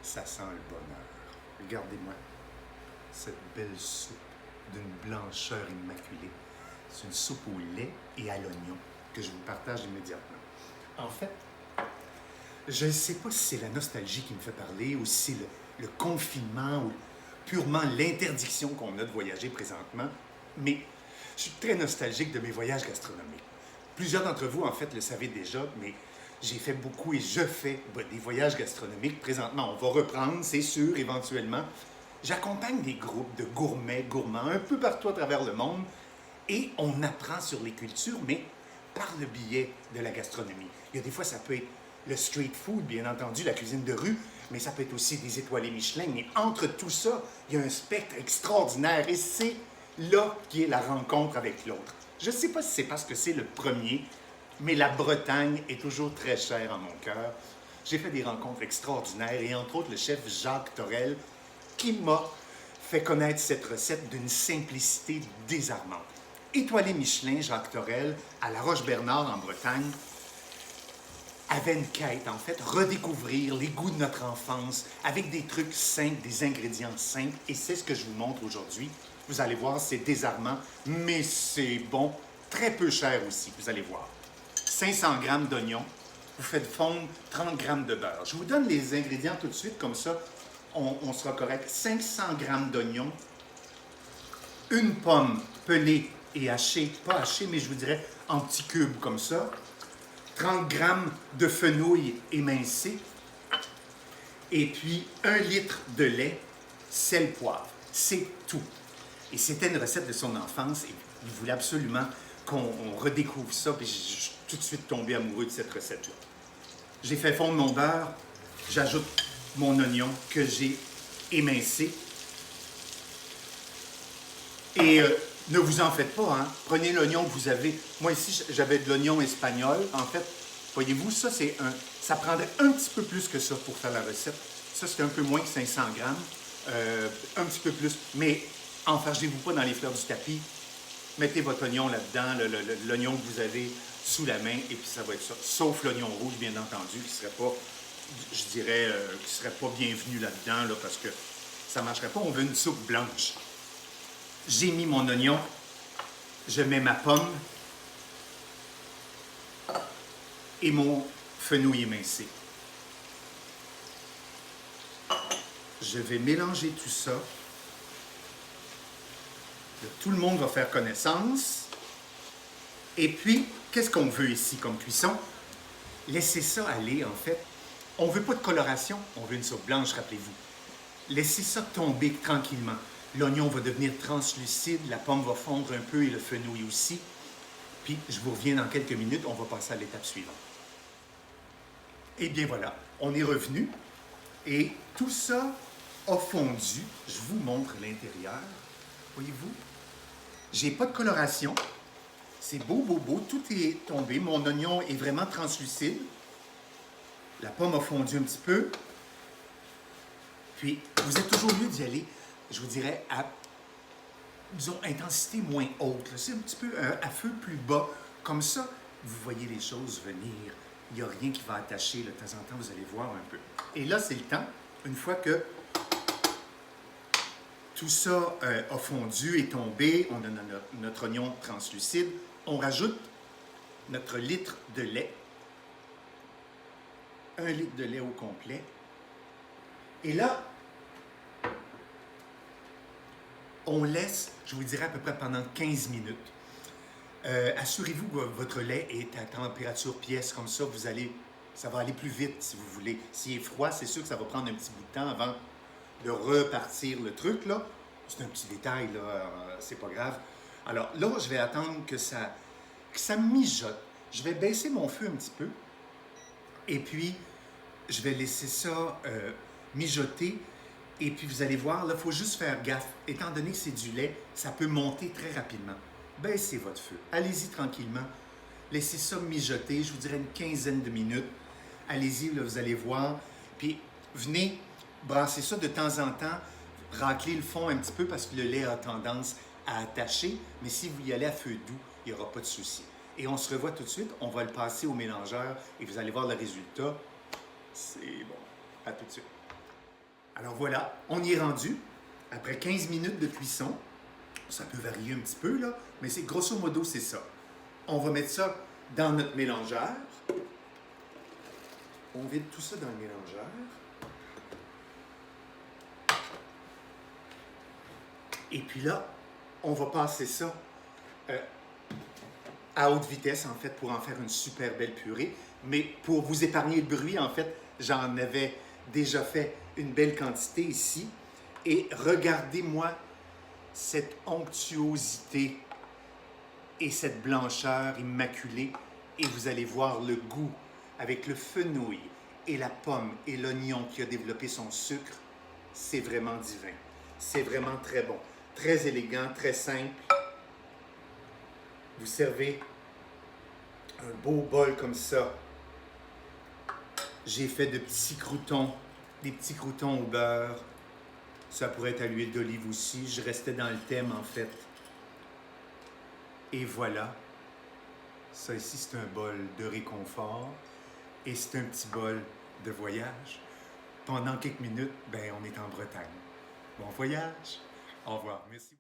Ça sent le bonheur. Regardez-moi cette belle soupe d'une blancheur immaculée. C'est une soupe au lait et à l'oignon que je vous partage immédiatement. En fait, je ne sais pas si c'est la nostalgie qui me fait parler ou si c'est le confinement ou purement l'interdiction qu'on a de voyager présentement, mais je suis très nostalgique de mes voyages gastronomiques. Plusieurs d'entre vous, en fait, le savez déjà, mais j'ai fait beaucoup et je fais des voyages gastronomiques. Présentement, on va reprendre, c'est sûr, éventuellement. J'accompagne des groupes de gourmands, un peu partout à travers le monde, et on apprend sur les cultures, mais par le biais de la gastronomie. Il y a des fois, ça peut être le street food, bien entendu, la cuisine de rue, mais ça peut être aussi des étoilés Michelin. Mais entre tout ça, il y a un spectre extraordinaire et c'est là qui est la rencontre avec l'autre. Je ne sais pas si c'est parce que c'est le premier, mais la Bretagne est toujours très chère en mon cœur. J'ai fait des rencontres extraordinaires et entre autres le chef Jacques Torel qui m'a fait connaître cette recette d'une simplicité désarmante. Étoilé Michelin, Jacques Torel, à La Roche-Bernard en Bretagne, avait une quête, en fait, redécouvrir les goûts de notre enfance avec des trucs simples, des ingrédients simples, et c'est ce que je vous montre aujourd'hui. Vous allez voir, c'est désarmant, mais c'est bon, très peu cher aussi, vous allez voir. 500 g d'oignons, vous faites fondre 30 g de beurre. Je vous donne les ingrédients tout de suite, comme ça, on sera correct. 500 g d'oignons, une pomme pelée et hachée, pas hachée, mais je vous dirais en petits cubes comme ça. 30 g de fenouil émincé, et puis 1 litre de lait, sel, poivre. C'est tout. Et c'était une recette de son enfance, et il voulait absolument qu'on redécouvre ça, puis je suis tout de suite tombé amoureux de cette recette-là. J'ai fait fondre mon beurre, j'ajoute mon oignon que j'ai émincé, et ne vous en faites pas, hein? Prenez l'oignon que vous avez. Moi ici, j'avais de l'oignon espagnol. En fait, voyez-vous, ça prendrait un petit peu plus que ça pour faire la recette. Ça, c'est un peu moins que 500 g. Un petit peu plus. Mais enfargez-vous pas dans les fleurs du tapis. Mettez votre oignon là-dedans, l'oignon que vous avez sous la main, et puis ça va être ça. Sauf l'oignon rouge, bien entendu, qui serait pas, je dirais, qui serait pas bienvenu là-dedans, là, parce que ça marcherait pas. On veut une soupe blanche. J'ai mis mon oignon, je mets ma pomme et mon fenouil émincé. Je vais mélanger tout ça. Tout le monde va faire connaissance. Et puis, qu'est-ce qu'on veut ici comme cuisson? Laissez ça aller, en fait. On ne veut pas de coloration, on veut une soupe blanche, rappelez-vous. Laissez ça tomber tranquillement. L'oignon va devenir translucide, la pomme va fondre un peu et le fenouil aussi. Puis, je vous reviens dans quelques minutes, on va passer à l'étape suivante. Et bien voilà, on est revenu et tout ça a fondu. Je vous montre l'intérieur. Voyez-vous? J'ai pas de coloration. C'est beau, beau, beau. Tout est tombé. Mon oignon est vraiment translucide. La pomme a fondu un petit peu. Puis, vous êtes toujours mieux d'y aller, je vous dirais, à, disons, intensité moins haute. C'est un petit peu à feu plus bas. Comme ça, vous voyez les choses venir. Il n'y a rien qui va attacher. De temps en temps, vous allez voir un peu. Et là, c'est le temps, une fois que tout ça a fondu et tombé, on a notre oignon translucide, on rajoute notre litre de lait. 1 litre de lait au complet. Et là, on laisse, je vous dirais, à peu près pendant 15 minutes. Assurez-vous que votre lait est à température pièce, comme ça, ça va aller plus vite si vous voulez. S'il est froid, c'est sûr que ça va prendre un petit bout de temps avant de repartir le truc, là. C'est un petit détail, là, c'est pas grave. Alors là, je vais attendre que ça mijote. Je vais baisser mon feu un petit peu, et puis je vais laisser ça mijoter. Et puis, vous allez voir, là, il faut juste faire gaffe. Étant donné que c'est du lait, ça peut monter très rapidement. Baissez votre feu. Allez-y tranquillement. Laissez ça mijoter, je vous dirais une quinzaine de minutes. Allez-y, là, vous allez voir. Puis, venez brasser ça de temps en temps. Racler le fond un petit peu parce que le lait a tendance à attacher. Mais si vous y allez à feu doux, il n'y aura pas de souci. Et on se revoit tout de suite. On va le passer au mélangeur et vous allez voir le résultat. C'est bon. À tout de suite. Alors voilà, on y est rendu. Après 15 minutes de cuisson, ça peut varier un petit peu, là, mais c'est grosso modo, c'est ça. On va mettre ça dans notre mélangeur. On vide tout ça dans le mélangeur. Et puis là, on va passer ça à haute vitesse, en fait, pour en faire une super belle purée. Mais pour vous épargner le bruit, en fait, j'en avais déjà fait une belle quantité ici. Et regardez-moi cette onctuosité et cette blancheur immaculée. Et vous allez voir le goût avec le fenouil et la pomme et l'oignon qui a développé son sucre. C'est vraiment divin. C'est vraiment très bon. Très élégant, très simple. Vous servez un beau bol comme ça. J'ai fait de petits croûtons, des petits croûtons au beurre. Ça pourrait être à l'huile d'olive aussi. Je restais dans le thème, en fait. Et voilà. Ça ici, c'est un bol de réconfort. Et c'est un petit bol de voyage. Pendant quelques minutes, ben, on est en Bretagne. Bon voyage. Au revoir. Merci.